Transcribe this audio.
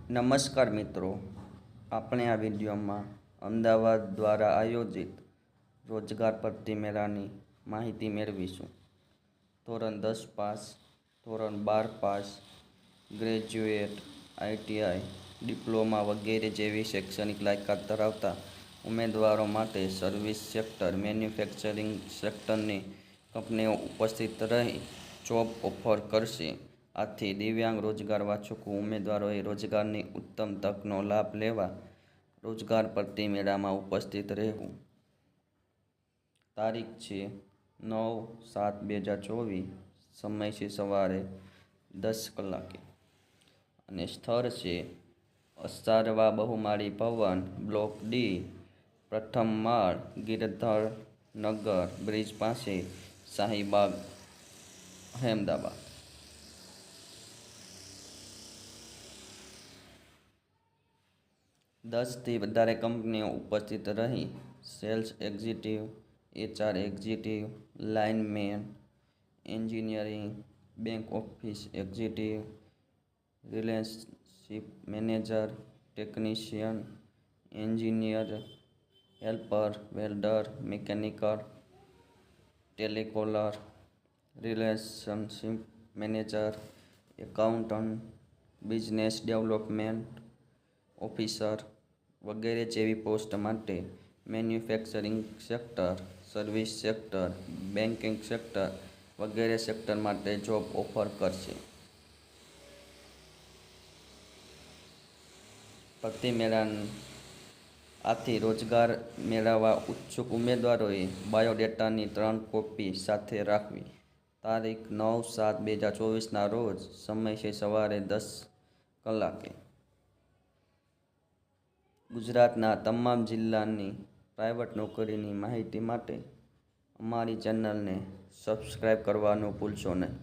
નમસ્કાર મિત્રો, આપણે આ વિડીયોમાં અમદાવાદ દ્વારા આયોજિત રોજગાર ભરતી મેળાની માહિતી મેળવીશું. ધોરણ 10 પાસ, ધોરણ 12 પાસ, ગ્રેજ્યુએટ, ITI, ડિપ્લોમા વગેરે જેવી શૈક્ષણિક લાયકાત ધરાવતા ઉમેદવારો માટે સર્વિસ સેક્ટર, મેન્યુફેક્ચરિંગ સેક્ટરની કંપનીઓ ઉપસ્થિત રહી જોબ ઓફર કરશે. આથી દિવ્યાંગ રોજગાર વાંચુક ઉમેદવારોએ રોજગારની ઉત્તમ તકનો લાભ લેવા રોજગાર ભરતી મેળામાં ઉપસ્થિત રહેવું. તારીખ છે 9/7/2024, સમય છે સવારે 10 કલાકે અને સ્થળ છે અસારવા બહુમાળી ભવન, બ્લોક ડી, પ્રથમ માળ, ગિરધર નગર બ્રિજ પાસે, શાહીબાગ, અહેમદાબાદ. 10થી વધારે કંપનીઓ ઉપસ્થિત રહી sales executive, HR executive, lineman, engineering, bank office executive, relationship manager, technician, engineer, helper, welder, mechanical, telecaller, relationship manager, accountant, business development officer વગેરે જેવી પોસ્ટ માટે manufacturing sector, service sector, banking sector વગેરે sector માટે job offer કરશે. ભરતી આથી રોજગાર મેળવવા ઉત્સુક ઉમેદવારોએ બાયોડેટાની 3 કોપી સાથે રાખવી. તારીખ 9/7/2024ના રોજ, સમય છે સવારે 10 કલાકે. ગુજરાતના તમામ જિલ્લાની પ્રાઇવેટ નોકરીની માહિતી માટે અમારી ચેનલને સબસ્ક્રાઇબ કરવાનું ભૂલશો નહીં.